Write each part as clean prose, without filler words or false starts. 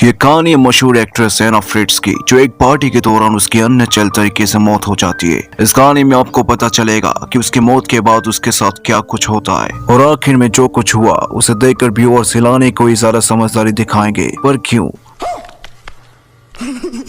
ये कहानी है मशहूर एक्ट्रेस एना फ्रिट्ज की, जो एक पार्टी के दौरान उसकी अननेचुरल तरीके से मौत हो जाती है। इस कहानी में आपको पता चलेगा कि उसकी मौत के बाद उसके साथ क्या कुछ होता है और आखिर में जो कुछ हुआ उसे देखकर व्यूअर्स हिलाने को ही ज्यादा समझदारी दिखाएंगे। पर क्यों,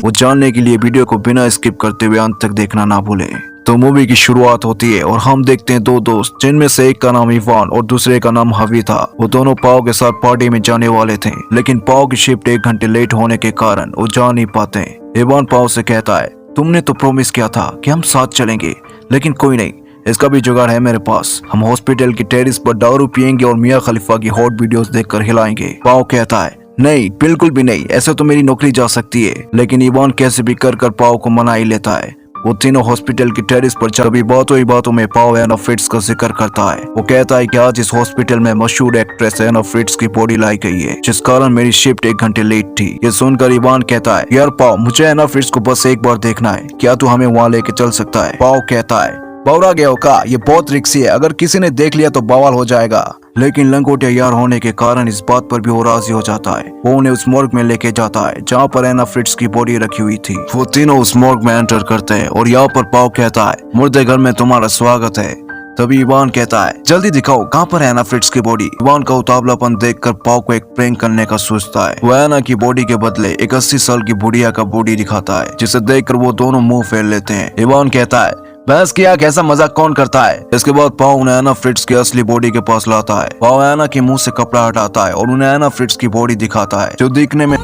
वो जानने के लिए वीडियो को बिना स्किप करते हुए अंत तक देखना ना भूलें। तो मूवी की शुरुआत होती है और हम देखते हैं दो दोस्त, जिनमें से एक का नाम इवान और दूसरे का नाम हवी था। वो दोनों पाओ के साथ पार्टी में जाने वाले थे, लेकिन पाओ की शिफ्ट 1 घंटे लेट होने के कारण वो जा नहीं पाते। इवान पाओ से कहता है, तुमने तो प्रॉमिस किया था कि हम साथ चलेंगे, लेकिन कोई नहीं, इसका भी जुगाड़ है मेरे पास। हम हॉस्पिटल की टेरिस पर दारू पियेंगे और मियाँ खलीफा की हॉट वीडियोस देखकर हिलाएंगे। पाओ कहता है, नहीं, बिल्कुल भी नहीं, ऐसे तो मेरी नौकरी जा सकती है। लेकिन इवान कैसे भी कर पाओ को मना ही लेता है। वो तीनों हॉस्पिटल की टेरिस पर कभी बातों ही बातों में पाओ एना फ्रिट्ज का जिक्र करता है। वो कहता है कि आज इस हॉस्पिटल में मशहूर एक्ट्रेस एना फ्रिट्ज की बॉडी लाई गई है, जिस कारण मेरी शिफ्ट 1 घंटे लेट थी। ये सुनकर इवान कहता है, यार पाओ, मुझे एना फ्रिट्ज को बस एक बार देखना है, क्या तू हमें वहाँ लेके चल सकता है? पाओ कहता है, बौरा गया हो का, ये बहुत रिक्सी है, अगर किसी ने देख लिया तो बवाल हो जाएगा। लेकिन लंगोटिया यार होने के कारण इस बात पर भी वो राजी हो जाता है। वो उन्हें उस मोर्ग में लेके जाता है जहाँ पर एना फ्रिट्ज की बॉडी रखी हुई थी। वो तीनों उस मोर्ग में एंटर करते हैं और यहाँ पर पाओ कहता है, मुर्दे घर में तुम्हारा स्वागत है। तभी इवान कहता है, जल्दी दिखाओ कहाँ पर है एना फ्रिट्ज की बॉडी। इवान का उतावलापन देखकर पाओ को एक प्रैंक करने का सोचता है। वो एना की बॉडी के बदले एक 80 साल की बुढ़िया का बॉडी दिखाता है, जिसे देखकर वो दोनों मुंह फेर लेते हैं। इवान कहता है, बहस किया, कैसा मजाक कौन करता है? इसके बाद पाओ उन्हें एना फ्रिट्ज की असली बॉडी के पास लाता है। पाओ एना के मुंह से कपड़ा हटाता है और उन्हें एना फ्रिट्ज की बॉडी दिखाता है, जो दिखने में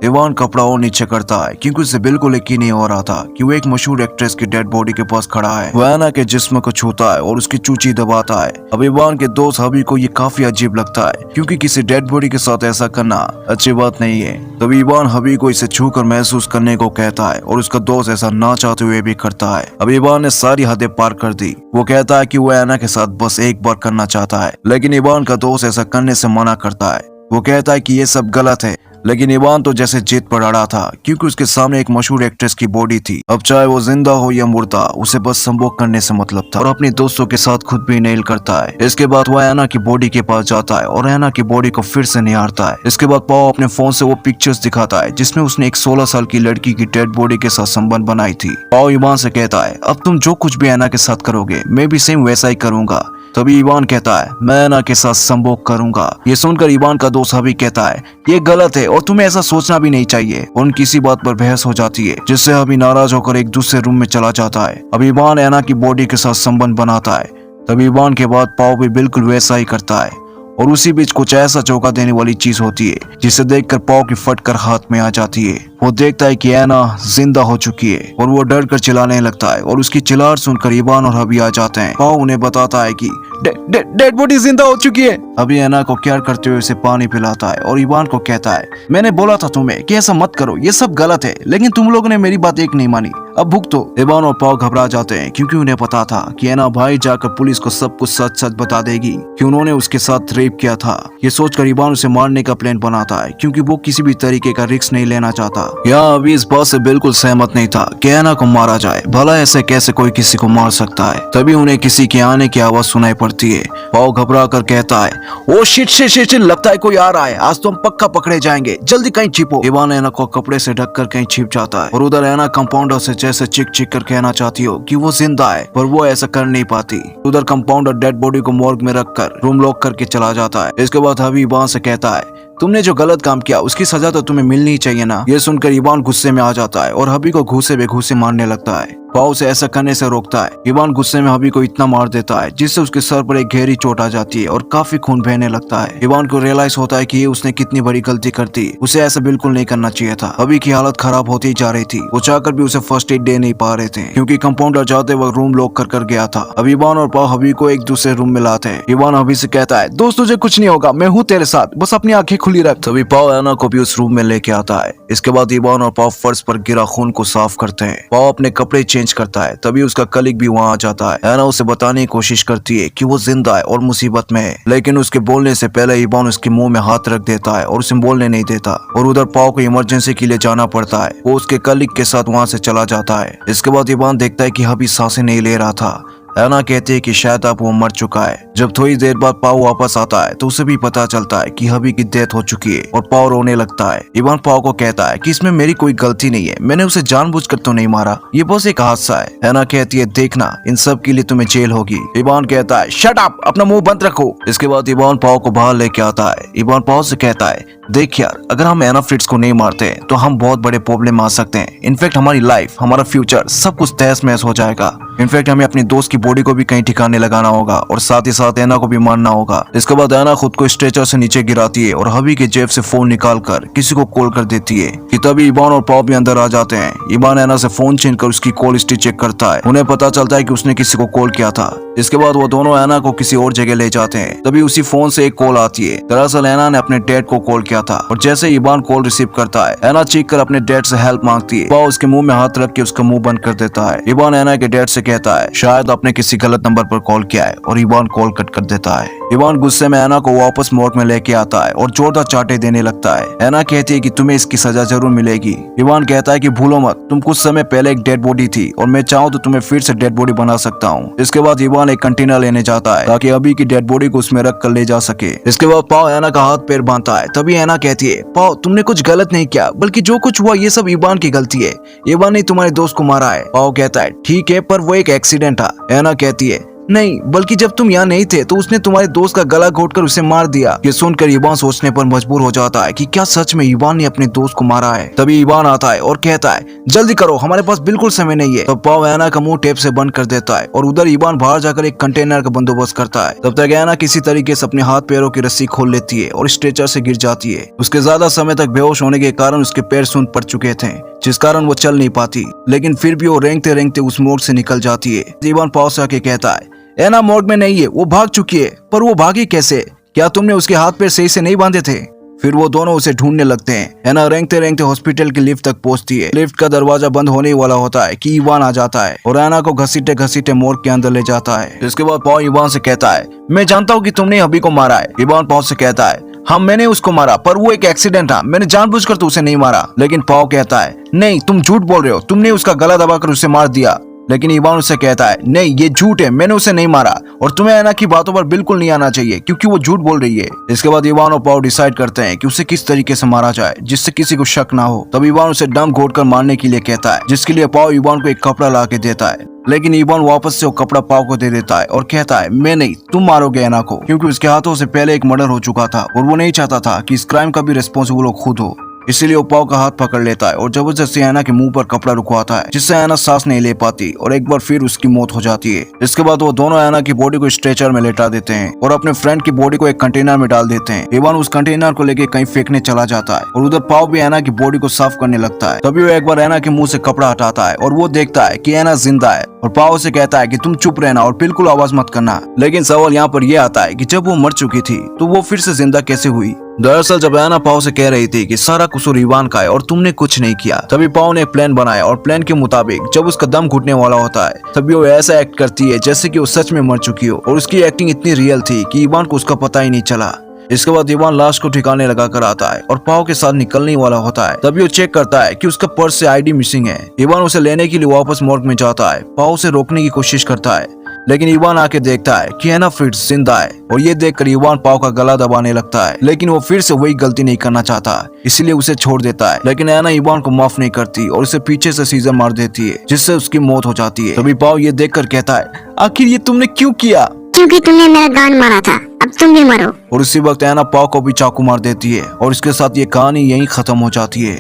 इवान कपड़ा और नीचे करता है, क्योंकि उसे बिल्कुल यकीन नहीं हो रहा था कि वो एक मशहूर एक्ट्रेस की डेड बॉडी के पास खड़ा है। वो एना के जिस्म को छूता है और उसकी चूची दबाता है। अब इवान के दोस्त हबी को ये काफी अजीब लगता है, क्योंकि किसी डेड बॉडी के साथ ऐसा करना अच्छी बात नहीं है। तभी इवान हबी को इसे छू कर महसूस करने को कहता है और उसका दोस्त ऐसा ना चाहते हुए भी करता है। अब इवान ने सारी हदें पार कर दी। वो कहता है कि वो एना के साथ बस एक बार करना चाहता है, लेकिन इवान का दोस्त ऐसा करने से मना करता है। वो कहता है कि ये सब गलत है, लेकिन इवान तो जैसे जिद पर अड़ा था, क्योंकि उसके सामने एक मशहूर एक्ट्रेस की बॉडी थी। अब चाहे वो जिंदा हो या मुर्दा, उसे बस संभोग करने से मतलब था और अपने दोस्तों के साथ खुद भी नेल करता है। इसके बाद वो एना की बॉडी के पास जाता है और एना की बॉडी को फिर से निहारता है। इसके बाद पाओ अपने फोन से वो पिक्चर्स दिखाता है, जिसमें उसने एक 16 साल की लड़की की डेड बॉडी के साथ संबंध बनाई थी। पाओ इवान से कहता है, अब तुम जो कुछ भी एना के साथ करोगे, मैं भी सेम वैसा ही करूंगा। तभी इवान कहता है, मैं एना के साथ संभोग करूंगा। ये सुनकर इवान का दोस्त हबी कहता है, ये गलत है और तुम्हें ऐसा सोचना भी नहीं चाहिए। उनकी किसी बात पर बहस हो जाती है, जिससे हबी नाराज होकर एक दूसरे रूम में चला जाता है। अब इवान एना की बॉडी के साथ संबंध बनाता है। तभी इवान के बाद पाओ भी बिल्कुल वैसा ही करता है और उसी बीच कुछ ऐसा चौंका देने वाली चीज होती है, जिसे देखकर पाओ की फटकर हाथ में आ जाती है। वो देखता है कि एना जिंदा हो चुकी है और वो डर कर चिल्लाने लगता है और उसकी चिल्लाहट सुनकर इवान और हबी आ जाते हैं। पाओ उन्हें बताता है कि डेड बॉडी जिंदा हो चुकी है। अभी एना को केयर करते हुए उसे पानी पिलाता है और इवान को कहता है, मैंने बोला था तुम्हें कि ऐसा मत करो, ये सब गलत है, लेकिन तुम लोगों ने मेरी बात एक नहीं मानी, अब भुगतो। इवान और पाओ घबरा जाते हैं, क्योंकि उन्हें पता था कि एना भाई जाकर पुलिस को सब कुछ सच सच बता देगी कि उन्होंने उसके साथ रेप किया था। ये सोचकर इवान उसे मारने का प्लान बनाता है, क्योंकि वो किसी भी तरीके का रिस्क नहीं लेना चाहता। यहाँ अभी इस बात से बिल्कुल सहमत नहीं था कि एना को मारा जाए, भला ऐसे कैसे कोई किसी को मार सकता है। तभी उन्हें किसी के आने की आवाज सुनाई पड़ती है। पाओ घबरा कर कहता है, ओ शिट, लगता है कोई आ रहा है, आज तो हम पक्का पकड़े जाएंगे, जल्दी कहीं छिपो। इवान एना को कपड़े से ढककर कहीं छिप जाता है और उधर एना कंपाउंडर से जैसे चिक कर कहना चाहती हो कि वो जिंदा है, पर वो ऐसा कर नहीं पाती। उधर कंपाउंडर डेड बॉडी को मॉर्ग में रखकर रूम लॉक करके चला जाता है। इसके बाद हबी इवान से कहता है, तुमने जो गलत काम किया उसकी सजा तो तुम्हें मिलनी चाहिए ना। ये सुनकर इवान गुस्से में आ जाता है और हबी को घूसे बेघूसे मारने लगता है। पाओ उसे ऐसा करने से रोकता है। इवान गुस्से में हबी को इतना मार देता है, जिससे उसके सर पर एक गहरी चोट आ जाती है और काफी खून बहने लगता है। इवान को रियलाइज होता है कि ये उसने कितनी बड़ी गलती कर दी, उसे ऐसा बिल्कुल नहीं करना चाहिए था। हबी की हालत खराब होती जा रही थी, वो चाहकर भी उसे फर्स्ट एड दे नहीं पा रहे थे, क्योंकि कंपाउंडर जाते वक्त रूम लॉक कर गया था। अब इवान और पाओ हबी को एक दूसरे रूम में लाते हैं। इवान हबी से कहता है, दोस्त तुझे कुछ नहीं होगा, मैं हूँ तेरे साथ, बस अपनी आंखें खुली रख। तभी पाओ एना को भी उस रूम में लेके आता है। इसके बाद इवान और पाओ फर्श पर गिरा खून को साफ करते हैं। पाओ अपने कपड़े चेंज करता है। तभी उसका कलीग भी वहाँ आ जाता है। एना उसे बताने की कोशिश करती है कि वो जिंदा है और मुसीबत में है, लेकिन उसके बोलने से पहले इवान उसके मुंह में हाथ रख देता है और उसे बोलने नहीं देता। और उधर पाओ को इमरजेंसी के लिए जाना पड़ता है। वो उसके कलीग के साथ वहाँ से चला जाता है। इसके बाद इवान देखता है कि हबी सांसें नहीं ले रहा था, एना कहती है कि शायद अब वो मर चुका है। जब थोड़ी देर बाद पाओ वापस आता है तो उसे भी पता चलता है कि हबी की डेथ हो चुकी है और पाओ रोने लगता है। इवान पाओ को कहता है कि इसमें मेरी कोई गलती नहीं है, मैंने उसे जानबूझकर तो नहीं मारा, ये बस एक हादसा है। एना कहती है देखना इन सब के लिए तुम्हें जेल होगी। इवान कहता है शट अप, अपना मुंह बंद रखो। इसके बाद इवान पाओ को बाहर लेके आता है। इवान पाओ से कहता है देख यार, अगर हम एना फ्रिट्ज को नहीं मारते तो हम बहुत बड़े प्रॉब्लम में आ सकते हैं। इनफैक्ट हमारी लाइफ, हमारा फ्यूचर सब कुछ तहस महस हो जाएगा। इनफैक्ट हमें अपनी दोस्त की बॉडी को भी कहीं ठिकाने लगाना होगा और साथ ही साथ एना को भी मारना होगा। इसके बाद एना खुद को स्ट्रेचर से नीचे गिराती है और हबी के जेब से फोन निकाल कर किसी को कॉल कर देती है कि तभी इवान और पाओ भी अंदर आ जाते हैं। इवान एना से फोन छीन कर उसकी कॉल हिस्ट्री चेक करता है। उन्हें पता चलता है कि उसने किसी को कॉल किया था। इसके बाद वो दोनों एना को किसी और जगह ले जाते हैं। तभी उसी फोन से एक कॉल आती है। दरअसल एना ने अपने डैड को कॉल किया था और जैसे इवान कॉल रिसीव करता है, एना चीख कर अपने डैड से हेल्प मांगती है। पाओ उसके मुंह में हाथ रख के उसका मुंह बंद कर देता है। इवान एना के डैड से कहता है शायद आपने किसी गलत नंबर पर कॉल किया है और इवान कॉल कट कर देता है। इवान गुस्से में एना को वापस मोर्ग में लेके आता है और जोरदार चाटे देने लगता है। एना कहती है कि तुम्हें इसकी सजा जरूर मिलेगी। इवान कहता है कि भूलो मत, तुम कुछ समय पहले एक डेड बॉडी थी और मैं चाहूँ तो तुम्हें फिर से डेड बॉडी बना सकता हूँ। इसके बाद इवान एक कंटेनर लेने जाता है ताकि अभी की डेड बॉडी को उसमें रख कर ले जा सके। इसके बाद पाओ एना का हाथ पैर बांधता है। तभी एना कहती है पाओ तुमने कुछ गलत नहीं किया, बल्कि जो कुछ हुआ ये सब इवान की गलती है। इवान ने तुम्हारे दोस्त को मारा है। पाओ कहता है ठीक है, पर वो एक एक्सीडेंट था। एना कहती है नहीं, बल्कि जब तुम यहाँ नहीं थे तो उसने तुम्हारे दोस्त का गला घोटकर उसे मार दिया। ये सुनकर इवान सोचने पर मजबूर हो जाता है कि क्या सच में इवान ने अपने दोस्त को मारा है। तभी इवान आता है और कहता है जल्दी करो, हमारे पास बिल्कुल समय नहीं है। तब पाओ एना का मुंह टेप से बंद कर देता है और उधर इवान बाहर जाकर एक कंटेनर का बंदोबस्त करता है। तब तक एना किसी तरीके से अपने हाथ पैरों की रस्सी खोल लेती है और स्ट्रेचर से गिर जाती है। उसके ज्यादा समय तक बेहोश होने के कारण उसके पैर सूंद पड़ चुके थे, जिस कारण वो चल नहीं पाती, लेकिन फिर भी वो रेंगते रेंगते उस मोड़ से निकल जाती है। इवान पाओ से आके कहता है एना मोर्ग में नहीं है, वो भाग चुकी है। पर वो भागी कैसे? क्या तुमने उसके हाथ पैर सही से नहीं बांधे थे? फिर वो दोनों उसे ढूंढने लगते हैं। एना रेंगते रेंगते हॉस्पिटल की लिफ्ट तक पहुंचती है। लिफ्ट का दरवाजा बंद होने वाला होता है कि इवान आ जाता है और एना को घसीटे घसीटे मोर्ग के अंदर ले जाता है। इसके बाद पाओ इवान से कहता है मैं जानता हूँ कि तुमने अभी को मारा है। इवान पाओ से कहता है हाँ मैंने उसको मारा, पर वो एक एक्सीडेंट था, मैंने जानबूझकर तो उसे नहीं मारा। लेकिन पाओ कहता है नहीं तुम झूठ बोल रहे हो, तुमने उसका गला दबाकर उसे मार दिया। लेकिन इवान उससे कहता है नहीं ये झूठ है, मैंने उसे नहीं मारा और तुम्हें एना की बातों पर बिल्कुल नहीं आना चाहिए क्योंकि वो झूठ बोल रही है। इसके बाद इवान और पाओ डिसाइड करते हैं कि उसे किस तरीके से मारा जाए जिससे किसी को शक ना हो। तब इवान उसे दम घोटकर मारने के लिए कहता है, जिसके लिए पाओ इवान को एक कपड़ा ला के देता है। लेकिन इवान वापस से वो कपड़ा पाओ को दे देता है और कहता है मैं नहीं, तुम मारोगे एना को, क्योंकि उसके हाथों से पहले एक मर्डर हो चुका था और वो नहीं चाहता था कि इस क्राइम का भी रिस्पॉन्सिबल वो खुद हो। इसीलिए वो पाओ का हाथ पकड़ लेता है और जबरदस्ती एना के मुंह पर कपड़ा रुकवाता है, जिससे एना सांस नहीं ले पाती और एक बार फिर उसकी मौत हो जाती है। इसके बाद वो दोनों एना की बॉडी को स्ट्रेचर में लेटा देते हैं और अपने फ्रेंड की बॉडी को एक कंटेनर में डाल देते हैं। इवान उस कंटेनर को लेके कहीं फेंकने चला जाता है और उधर पाओ भी एना की बॉडी को साफ करने लगता है। तभी वो एक बार एना के मुंह से कपड़ा हटाता है और वो देखता है कि एना जिंदा है और पाओ से कहता है कि तुम चुप रहना और बिल्कुल आवाज मत करना। लेकिन सवाल यहाँ पर यह आता है कि जब वो मर चुकी थी तो वो फिर से जिंदा कैसे हुई? दरअसल जब एना पाओ से कह रही थी कि सारा कसूर इवान का है और तुमने कुछ नहीं किया, तभी पाओ ने एक प्लान बनाया और प्लान के मुताबिक जब उसका दम घुटने वाला होता है तभी वो ऐसा एक्ट करती है जैसे कि वो सच में मर चुकी हो और उसकी एक्टिंग इतनी रियल थी कि इवान को उसका पता ही नहीं चला। इसके बाद इवान लाश को ठिकाने लगा कर आता है और पाओ के साथ निकलने वाला होता है। तभी वो चेक करता है कि उसका पर्स से आईडी मिसिंग है। इवान उसे लेने के लिए वापस मोर्ग में जाता है। पाओ उसे रोकने की कोशिश करता है, लेकिन इवान आके देखता है कि एना फ्रिट्ज जिंदा है और ये देखकर इवान पाओ का गला दबाने लगता है। लेकिन वो फिर से वही गलती नहीं करना चाहता, इसलिए उसे छोड़ देता है। लेकिन एना इवान को माफ नहीं करती और उसे पीछे से सीजर मार देती है, जिससे उसकी मौत हो जाती है। तभी पाओ ये देखकर कहता है आखिर ये तुमने क्यों किया? क्योंकि तुमने मेरा गान मारा था, अब तुम भी मरो। और उसी वक्त एना पाओ को भी चाकू मार देती है और इसके साथ ये कहानी यहीं खत्म हो जाती है।